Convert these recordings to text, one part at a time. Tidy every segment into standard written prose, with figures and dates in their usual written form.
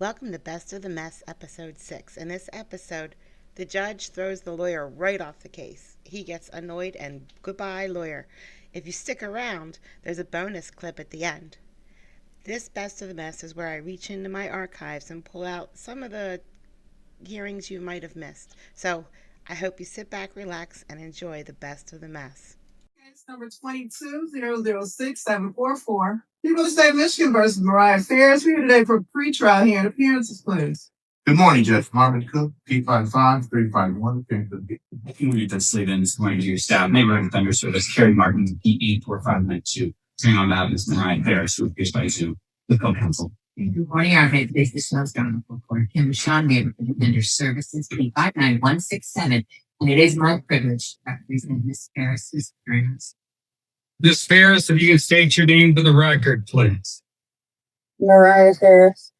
Welcome to Best of the Mess, Episode 6. In this episode, the judge throws the lawyer right off the case. He gets annoyed and goodbye, lawyer. If you stick around, there's a bonus clip at the end. This Best of the Mess is where I reach into my archives and pull out some of the hearings you might have missed. So I hope you sit back, relax, and enjoy the Best of the Mess. Case number 22-006-744. People of the State of Michigan versus Mariah Ferris. We're here today for pre-trial hearing. Appearances, please. Good morning, Judge Marvin Cook, P55-351. You need to slate in this morning to your staff. Neighborhood Defender Service, Carrie Martin, P84592. Turning on that is Mariah Ferris, who appears by Zoom, the co-counsel. Good morning, our faith. This is John Court. Kim Sean, Neighborhood Defender Services, P59167. And it is my privilege to represent Ms. Ferris's hearings. Ms. Ferris, if you can state your name for the record, please. Mariah Ferris.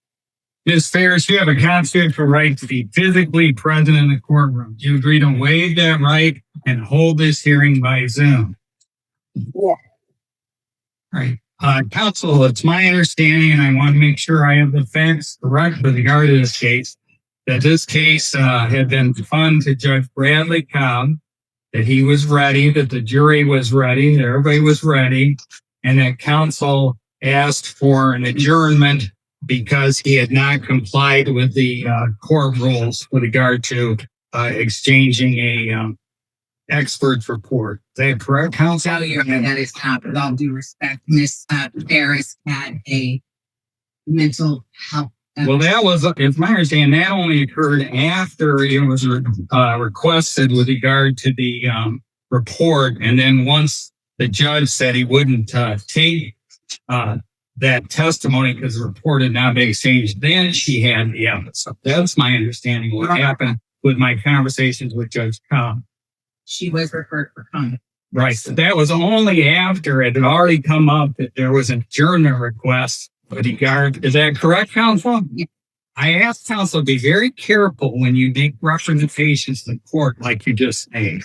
Ms. Ferris, you have a constitutional right to be physically present in the courtroom. Do you agree to waive that right and hold this hearing by Zoom? Yeah. All right. Counsel, it's my understanding, and I want to make sure I have the facts correct with regard to this case, that this case had been funded to Judge Bradley Cobb, that he was ready, that the jury was ready, that everybody was ready, and that counsel asked for an adjournment because he had not complied with the court rules with regard to exchanging a expert report. Is that correct, counsel? So your that is not, with all due respect, Ms. Ferris had a mental health. Well, that was, it's my understanding, that only occurred after it was requested with regard to the report. And then once the judge said he wouldn't take that testimony because the report had not been exchanged, then she had the episode. That's my understanding what happened with my conversations with Judge Cobb. She was referred for comment. Right. So that was only after it had already come up that there was an adjournment request with regard. Is that correct, counsel? Yeah. I asked counsel to be very careful when you make representations to the court like you just made.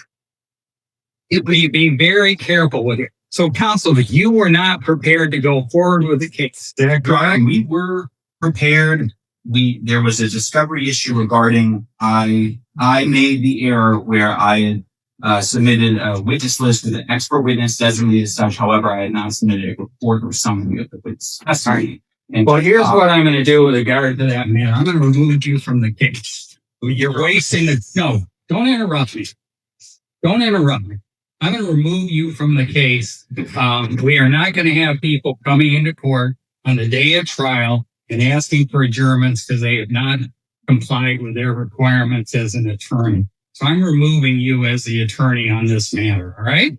Be very careful with it. So, counsel, you were not prepared to go forward with the case. Is that correct? We were prepared. There was a discovery issue regarding I made the error where I had submitted a witness list with an expert witness designated as such. However, I had not submitted a report or summary of the witness testimony. Well, here's what I'm going to do with regard to that, man. I'm going to remove you from the case. You're wasting it. No, don't interrupt me. Don't interrupt me. I'm going to remove you from the case. We are not going to have people coming into court on the day of trial and asking for adjournments because they have not complied with their requirements as an attorney. So I'm removing you as the attorney on this matter, all right?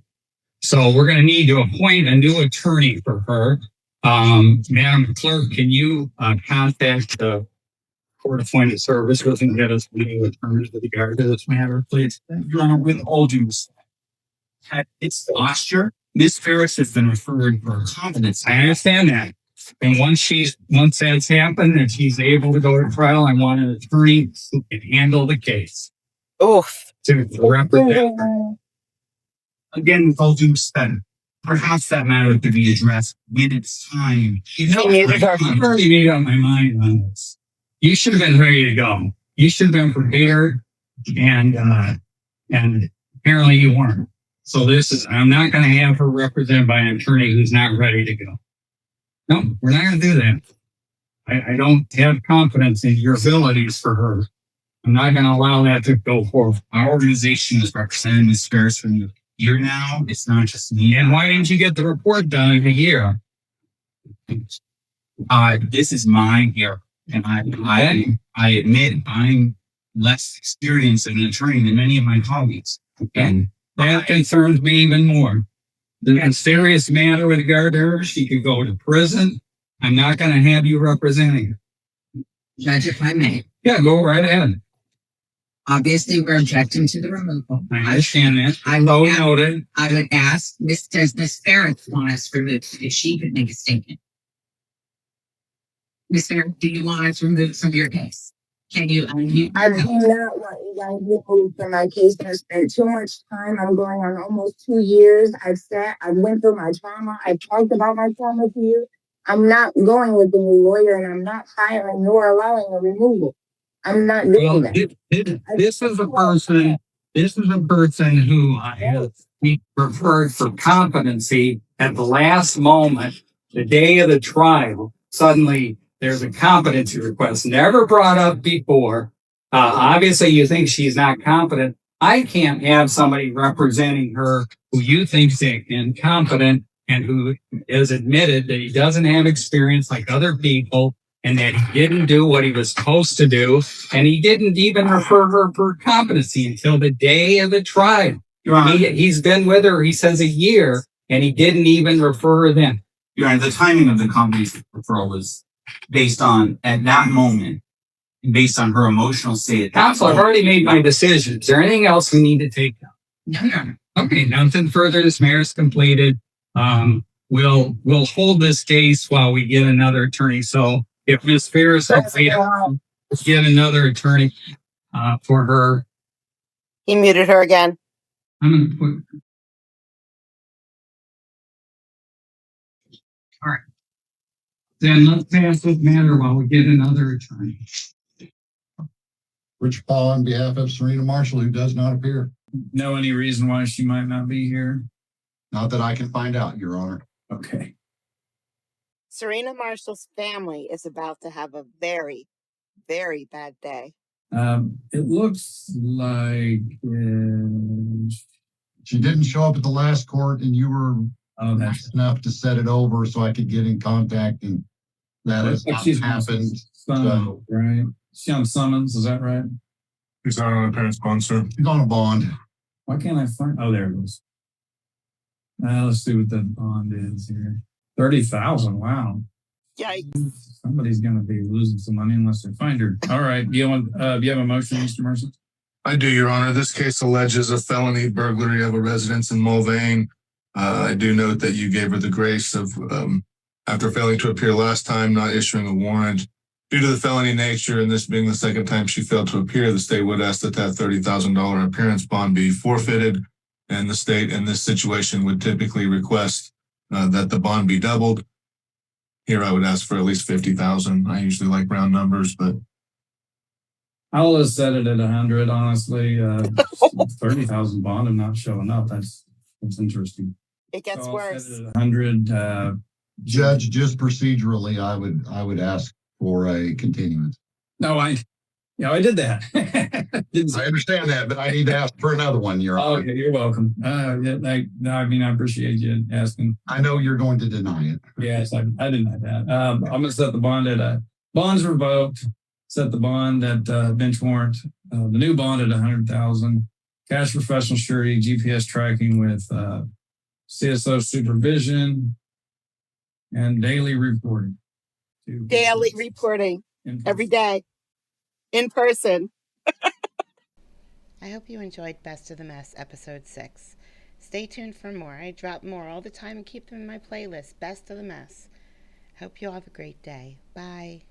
So we're going to need to appoint a new attorney for her. Madam Clerk, can you contact the court-appointed services and get us new attorneys with regard to this matter, please? Your Honor, with all due respect, it's posture. Ms. Ferris has been referred for competence. I understand that. And once that's happened and she's able to go to trial, I want an attorney who can handle the case. Oof. To represent her. Again, with all due respect, perhaps that matter could be addressed when it's time. I've already made up my mind on this. You should have been ready to go. You should have been prepared, and apparently you weren't. So I'm not going to have her represented by an attorney who's not ready to go. No, we're not going to do that. I don't have confidence in your abilities for her. I'm not going to allow that to go forward. Our organization is representing Ms. Ferris for a year now. It's not just me. And why didn't you get the report done in a year? This is my year, and I admit I'm less experienced as an attorney than many of my colleagues. And that concerns me even more. The serious matter with regard to her, she could go to prison. I'm not going to have you representing her. Judge, if I may. Yeah, go right ahead. Obviously, we're objecting to the removal. I understand that. Noted. I would ask, does Ms. Ferris want us removed if she could make a statement? Ms. Ferris, do you want us removed from your case? Can you unmute? I do not want you guys removed from my case. I spent too much time. I'm going on almost 2 years. I went through my trauma. I talked about my trauma to you. I'm not going with the new lawyer, and I'm not firing nor allowing a removal. I'm not doing Well, that. this is a person. This is a person who I have referred for competency at the last moment, the day of the trial. Suddenly, there's a competency request never brought up before. Obviously, you think she's not competent. I can't have somebody representing her who you think's incompetent and who has admitted that he doesn't have experience like other people and that he didn't do what he was supposed to do, and he didn't even refer her for competency until the day of the trial. He's been with her, he says, a year, and he didn't even refer her then. Your Honor, the timing of the competency referral was based on, at that moment, based on her emotional state. Counsel, I've already made my decision. Is there anything else we need to take down? No, Your Honor. Okay, nothing further. This mayor's completed. We'll hold this case while we get another attorney. So if Ms. Ferris will wait, let's get another attorney for her. He muted her again. I'm gonna put. All right. Then let's pass this matter while we get another attorney. Rich Paul on behalf of Serena Marshall, who does not appear. Know any reason why she might not be here? Not that I can find out, Your Honor. Okay. Serena Marshall's family is about to have a very, very bad day. It looks like She didn't show up at the last court, and you were nice enough to set it over so I could get in contact, and that has not happened. So, right? She's on summons, is that right? He's not on a parent's bond, sir. She's on a bond. Why can't I find? Oh, there it is. Let's see what the bond is here. 30,000. Wow. Yikes. Somebody's gonna be losing some money unless they find her. All right. Do you have a motion, Mr. Mercer? I do, Your Honor. This case alleges a felony burglary of a residence in Mulvane. I do note that you gave her the grace of, after failing to appear last time, not issuing a warrant. Due to the felony nature and this being the second time she failed to appear, the state would ask that $30,000 appearance bond be forfeited. And the state in this situation would typically request that the bond be doubled. Here I would ask for at least 50,000. I usually like round numbers, but I'll just set it at 100, honestly. 30,000 bond and not showing up. That's interesting. It gets So I'll worse. set it at 100. Judge, just procedurally, I would ask for a continuance. No, I did that. I understand that, but I need to ask for another one, Your Honor. Okay, you're welcome. I appreciate you asking. I know you're going to deny it. Yes, I deny that. I'm gonna set the bond at bonds revoked. Set the bond at bench warrant. The new bond at 100,000. Cash professional surety, GPS tracking with CSO supervision, and daily reporting. Daily reporting every day in person. I hope you enjoyed Best of the Mess episode 6. Stay tuned for more. I drop more all the time and keep them in my playlist, Best of the Mess. Hope you all have a great day. Bye.